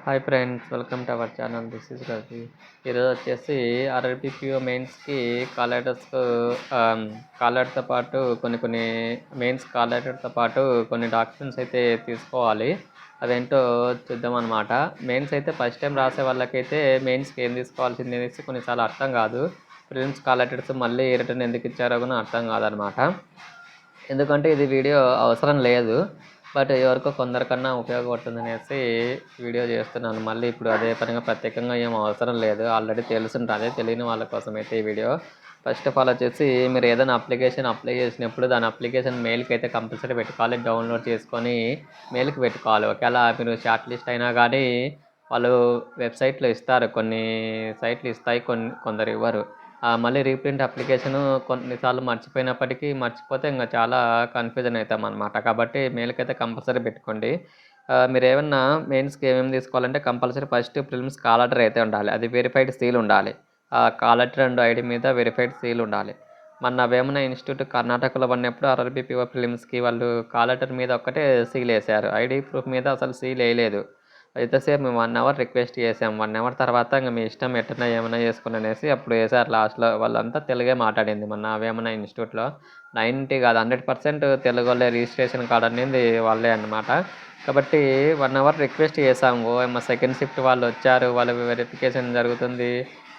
Hi friends, welcome to our channel. This is Ravi. ఈరోజు వచ్చేసి ఆర్ఆర్బిపిఓ మెయిన్స్కి కాల్ లెటర్స్కు కాల్ లెటర్తో పాటు కొన్ని మెయిన్స్ కాల్ లెటర్తో పాటు కొన్ని డాక్యుమెంట్స్ అయితే తీసుకోవాలి. అదేంటో చూద్దాం అనమాట. మెయిన్స్ అయితే ఫస్ట్ టైం రాసే వాళ్ళకైతే మెయిన్స్కి ఏం తీసుకోవాల్సింది అనేసి కొన్నిసార్లు అర్థం కాదు. ప్రిలిమ్స్ కాల్ లెటర్స్ మళ్ళీ రిటర్న్ ఎందుకు ఇచ్చారో కూడా అర్థం కాదనమాట. ఎందుకంటే ఇది వీడియో అవసరం లేదు, బట్ ఎవరికో కొందరికన్నా ఉపయోగపడుతుంది అనేసి వీడియో చేస్తున్నాను. మళ్ళీ ఇప్పుడు అదే పనిగా ప్రత్యేకంగా ఏం అవసరం లేదు, ఆల్రెడీ తెలుసుంటుంది. తెలియని వాళ్ళ కోసం అయితే ఈ వీడియో. ఫస్ట్ ఆఫ్ ఆల్ వచ్చేసి మీరు ఏదైనా అప్లికేషన్ అప్లై చేసినప్పుడు దాని అప్లికేషన్ మెయిల్కి అయితే కంపల్సరీ పెట్టుకోవాలి. డౌన్లోడ్ చేసుకొని మెయిల్కి పెట్టుకోవాలి. ఒకవేళ మీరు షార్ట్ లిస్ట్ అయినా కానీ వాళ్ళు వెబ్సైట్లో ఇస్తారు, కొన్ని సైట్లు ఇస్తాయి, కొందరు ఇవ్వరు. మళ్ళీ రీప్రింట్ అప్లికేషను కొన్నిసార్లు మర్చిపోతే ఇంకా చాలా కన్ఫ్యూజన్ అవుతాం అనమాట. కాబట్టి మెయిల్కైతే కంపల్సరీ పెట్టుకోండి. మీరు ఏమన్నా మెయిన్స్కి ఏమేమి తీసుకోవాలంటే compulsory first prelims call letter అయితే ఉండాలి. అది వెరిఫైడ్ సీల్ ఉండాలి. కాల్ లెటర్ అండ్ ఐడి మీద వెరిఫైడ్ సీల్ ఉండాలి. మొన్న వేమన ఇన్స్టిట్యూట్ కర్ణాటకలో పడినప్పుడు ఆర్ఆర్బిపిఓ ప్రిలిమ్స్కి వాళ్ళు కాల్ లెటర్ మీద ఒక్కటే సీల్ వేశారు, ఐడి ప్రూఫ్ మీద అసలు సీల్ వేయలేదు. ఎంతసేపు మేము 1 అవర్ రిక్వెస్ట్ చేసాం. 1 అవర్ తర్వాత ఇంక మీ ఇష్టం ఎట్టన్నా ఏమైనా చేసుకుని అనేసి అప్పుడు వేసారు లాస్ట్లో. వాళ్ళంతా తెలుగే మాట్లాడింది మొన్న వేమన ఇన్స్టిట్యూట్లో. 90 కాదు 100% తెలుగు వాళ్ళే. రిజిస్ట్రేషన్ కార్డ్ అనేది వాళ్ళే అన్నమాట. కాబట్టి 1 అవర్ రిక్వెస్ట్ చేసాము. మా సెకండ్ షిఫ్ట్ వాళ్ళు వచ్చారు, వాళ్ళ వెరిఫికేషన్ జరుగుతుంది.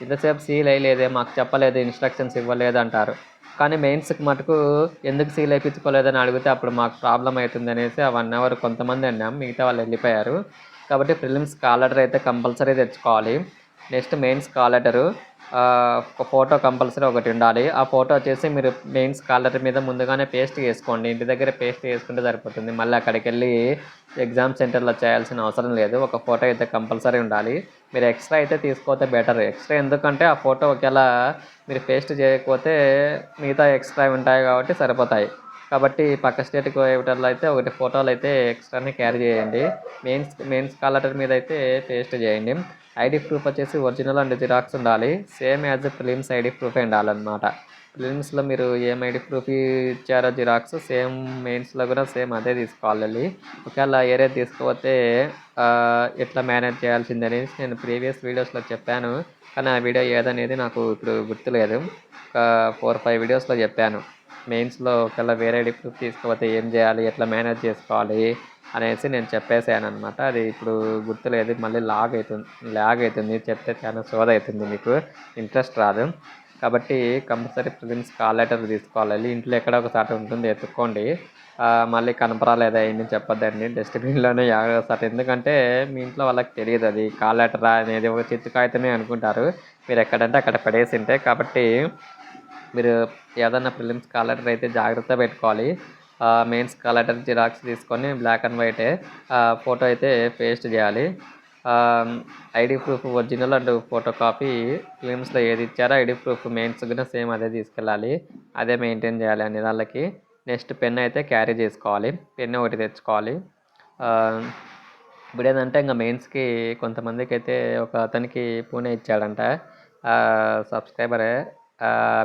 ఇంతసేపు సీల్ వేయలేదే, మాకు చెప్పలేదు, ఇన్స్ట్రక్షన్స్ ఇవ్వలేదు అంటారు. కానీ మెయిన్స్కి మటుకు ఎందుకు సీల్ వేయించుకోలేదని అడిగితే అప్పుడు మాకు ప్రాబ్లం అవుతుంది అనేసి ఆ 1 అవర్ కొంతమంది అన్నాం, మిగతా వాళ్ళు వెళ్ళిపోయారు. కాబట్టి ప్రిలిమ్స్ కాల్ లెటర్ అయితే కంపల్సరీ తెచ్చుకోవాలి. నెక్స్ట్ మెయిన్స్ కాల్ లెటరు, ఒక ఫోటో కంపల్సరీ ఒకటి ఉండాలి. ఆ ఫోటో వచ్చేసి మీరు మెయిన్స్ కాల్ లెటర్ మీద ముందుగానే పేస్ట్ చేసుకోండి. ఇంటి దగ్గర పేస్ట్ చేసుకుంటే సరిపోతుంది. మళ్ళీ అక్కడికి వెళ్ళి ఎగ్జామ్ సెంటర్లో చేయాల్సిన అవసరం లేదు. ఒక ఫోటో అయితే కంపల్సరీ ఉండాలి. మీరు ఎక్స్ట్రా అయితే తీసుకోతే బెటర్. ఎక్స్ట్రా ఎందుకంటే ఆ ఫోటో ఒకవేళ మీరు పేస్ట్ చేయకపోతే మిగతా ఎక్స్ట్రా ఉంటాయి కాబట్టి సరిపోతాయి. కాబట్టి పక్క స్టేట్కి పోయేటల్లో అయితే ఒకటి ఫోటోలు అయితే ఎక్స్ట్రానే క్యారీ చేయండి. మెయిన్స్ కాల్ లెటర్ మీద అయితే పేస్ట్ చేయండి. ఐడి ప్రూఫ్ వచ్చేసి ఒరిజినల్ అండ్ జిరాక్స్ ఉండాలి. సేమ్ యాజ్ ప్రిలిమ్స్ ఐడి ప్రూఫే ఉండాలన్నమాట. ప్రిలిమ్స్లో మీరు ఏం ఐడి ప్రూఫ్ ఇచ్చారో జిరాక్స్ సేమ్ మెయిన్స్లో కూడా సేమ్ అదే తీసుకోవాలి. ఒకవేళ ఏరే తీసుకోకపోతే ఎట్లా మేనేజ్ చేయాల్సింది అనేసి నేను ప్రీవియస్ వీడియోస్లో చెప్పాను, కానీ ఆ వీడియో ఏదనేది నాకు ఇప్పుడు గుర్తులేదు. ఒక 4-5 వీడియోస్లో చెప్పాను. మెయిన్స్లో ఒకవేళ వేరే ఐడి ప్రూఫ్ తీసుకోకపోతే ఏం చేయాలి, ఎట్లా మేనేజ్ చేసుకోవాలి అనేసి నేను చెప్పేసాను అనమాట. అది ఇప్పుడు గుర్తులేదు, మళ్ళీ ల్యాగ్ అవుతుంది చెప్తే చాలా సోద అవుతుంది, మీకు ఇంట్రెస్ట్ రాదు. కాబట్టి కంపల్సరీ ప్రిలిమ్స్ కాల్ లెటర్ తీసుకోవాలి. ఇంట్లో ఎక్కడ ఒకసారి ఉంటుంది, ఎత్తుక్కోండి. మళ్ళీ కనపరాలేదా ఏంటి చెప్పొద్దండి, డస్ట్బిన్లోనే జాగ్రత్త. ఎందుకంటే మీ ఇంట్లో వాళ్ళకి తెలియదు అది కాల్ లెటరా అనేది, ఒక చిత్తు కాగితమే అనుకుంటారు. మీరు ఎక్కడంటే అక్కడ పడేసి ఉంటే. కాబట్టి మీరు ఏదన్నా ప్రిలిమ్స్ కాల్ లెటర్ అయితే జాగ్రత్త పెట్టుకోవాలి. మెయిన్స్ కాల్ లెటర్ జిరాక్స్ తీసుకొని బ్లాక్ అండ్ వైటే ఫోటో అయితే పేస్ట్ చేయాలి. ID proof original and photo copy ప్రిలిమ్స్లో ఏది ఇచ్చారో ఐడి ప్రూఫ్ మెయిన్స్ కూడా సేమ్ అదే తీసుకెళ్ళాలి, అదే మెయింటైన్ చేయాలి అన్ని వాళ్ళకి. నెక్స్ట్ పెన్ అయితే క్యారీ చేసుకోవాలి, పెన్ ఒకటి తెచ్చుకోవాలి. ఇప్పుడు ఏంటంటే ఇంకా మెయిన్స్కి కొంతమందికి అయితే ఒక అతనికి పూణే ఇచ్చాడంట, సబ్స్క్రైబరే.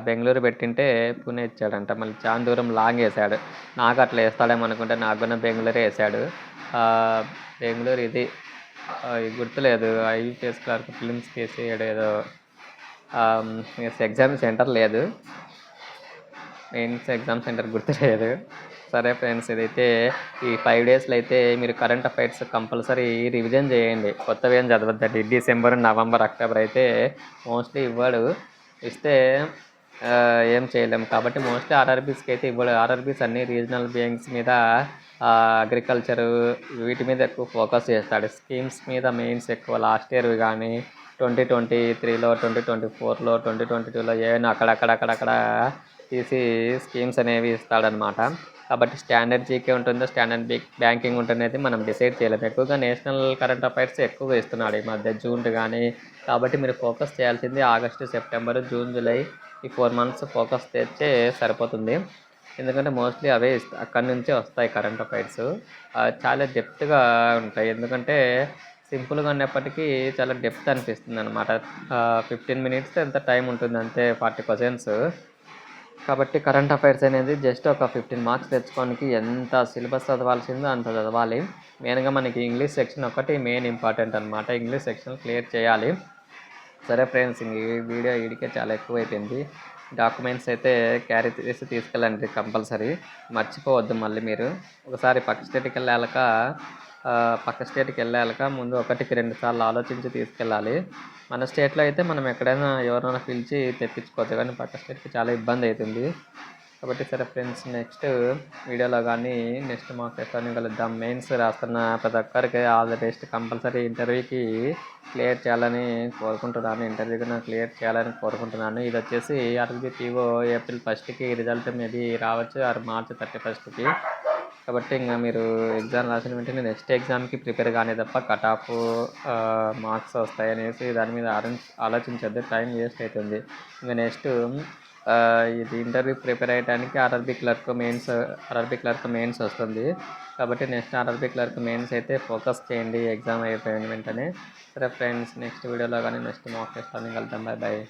బెంగళూరు పెట్టింటే పూణే ఇచ్చాడంట, మళ్ళీ చాలా దూరం లాంగ్ వేసాడు. నాకు అట్లా వేస్తాడేమో అనుకుంటే నాకు కూడా బెంగళూరే వేసాడు. బెంగళూరు ఇది గుర్తులేదు. ఐపీఎస్ క్లర్క్ ఫిలిమ్స్కి వేసాడు ఏదో. ఎగ్జామ్ సెంటర్ లేదు, మెయిన్స్ ఎగ్జామ్ సెంటర్ గుర్తులేదు. సరే ఫ్రెండ్స్, ఇదైతే ఈ 5 డేస్లో అయితే మీరు కరెంట్ అఫైర్స్ కంపల్సరీ రివిజన్ చేయండి. కొత్తవి ఏం చదవద్దండి. డిసెంబర్, నవంబర్, అక్టోబర్ అయితే మోస్ట్లీ ఇవ్వడు. ఇస్తే ఏం చేయలేము. కాబట్టి మోస్ట్లీ ఆర్ఆర్బీస్కి అయితే ఇవ్వడు. ఆర్ఆర్బీస్ అన్ని రీజనల్ బీయింగ్స్ మీద, అగ్రికల్చరు వీటి మీద ఎక్కువ ఫోకస్ చేస్తాడు. స్కీమ్స్ మీద మెయిన్స్ ఎక్కువ. లాస్ట్ ఇయర్ కానీ 2023లో, 2024లో, 2022లో ఏమైనా అక్కడక్కడ తీసి స్కీమ్స్ అనేవి ఇస్తాడనమాట. కాబట్టి స్టాండర్డ్ జీకే ఉంటుందో స్టాండర్డ్ బ్యాంకింగ్ ఉంటుందనేది మనం డిసైడ్ చేయలేము. ఎక్కువగా నేషనల్ కరెంట్ అఫైర్స్ ఎక్కువగా ఇస్తున్నాడు ఈ మధ్య, జూన్ కానీ. కాబట్టి మీరు ఫోకస్ చేయాల్సింది ఆగస్టు, సెప్టెంబరు, జూన్, జూలై ఈ 4 months ఫోకస్ తెచ్చే సరిపోతుంది. ఎందుకంటే మోస్ట్లీ అవే అక్కడి నుంచే వస్తాయి కరెంట్ అఫైర్స్. చాలా డెప్త్గా ఉంటాయి. ఎందుకంటే సింపుల్గా ఉన్నప్పటికీ చాలా డెప్త్ అనిపిస్తుంది అనమాట. 15 minutes ఎంత టైం ఉంటుంది అంతే, 40 questions. కాబట్టి కరెంట్ అఫైర్స్ అనేది జస్ట్ ఒక 15 మార్క్స్ తెచ్చుకోనికి ఎంత సిలబస్ చదవాల్సిందో అంత చదవాలి. మెయిన్‌గా మనకి ఇంగ్లీష్ సెక్షన్ ఒకటి మెయిన్ ఇంపార్టెంట్ అనమాట. ఇంగ్లీష్ సెక్షన్ క్లియర్ చేయాలి. సరే ఫ్రెండ్స్, ఇంక ఈ వీడియో ఈడికే చాలా ఎక్కువైపోయింది. డాక్యుమెంట్స్ అయితే క్యారీ చేసి తీసుకెళ్ళండి కంపల్సరీ. మర్చిపోవద్దు మళ్ళీ మీరు. ఒకసారి పక్క స్టేట్‌కి వెళ్ళాక ముందు ఒకటికి 2 సార్లు ఆలోచించి తీసుకెళ్ళాలి. మన స్టేట్‌లో అయితే మనం ఎక్కడైనా ఎవరినైనా పిలిచి తెప్పించుకోవచ్చు, కానీ పక్క స్టేట్‌కి చాలా ఇబ్బంది అవుతుంది. కాబట్టి సరే ఫ్రెండ్స్, నెక్స్ట్ వీడియోలో కానీ నెక్స్ట్ మాక్ టెస్ట్‌లోని కలుద్దాం. మెయిన్స్ రాస్తున్న ప్రతి ఒక్కరికి ఆల్ ది బెస్ట్. కంపల్సరీ ఇంటర్వ్యూకి క్లియర్ చేయాలని కోరుకుంటున్నాను. ఇంటర్వ్యూకి క్లియర్ చేయాలని కోరుకుంటున్నాను. ఇది వచ్చేసి ఆర్ఎల్‌బీ-పీఓ ఏప్రిల్ 1కి రిజల్ట్ మేబీ రావచ్చు, ఆర్ మార్చ్ 31కి. కాబట్టి ఇంకా మీరు ఎగ్జామ్ రాసిన వెంటనే నెక్స్ట్ ఎగ్జామ్కి ప్రిపేర్ కానీ తప్ప కట్ ఆఫ్ మార్క్స్ వస్తాయనేసి దాని మీద ఆలోచించద్దు, టైం వేస్ట్ అవుతుంది. ఇంకా నెక్స్ట్ ఇది ఇంటర్వ్యూ ప్రిపేర్ అయ్యడానికి ఆర్ఆర్బీ క్లర్క్ మెయిన్స్ వస్తుంది. కాబట్టి నెక్స్ట్ ఆర్ఆర్బీ క్లర్క్ మెయిన్స్ అయితే ఫోకస్ చేయండి ఎగ్జామ్ అయిపోయిన వెంటనే. సరే ఫ్రెండ్స్, నెక్స్ట్ వీడియోలో కానీ నెక్స్ట్ మాక్ టెస్ట్‌లో కలుద్దాం. Bye bye.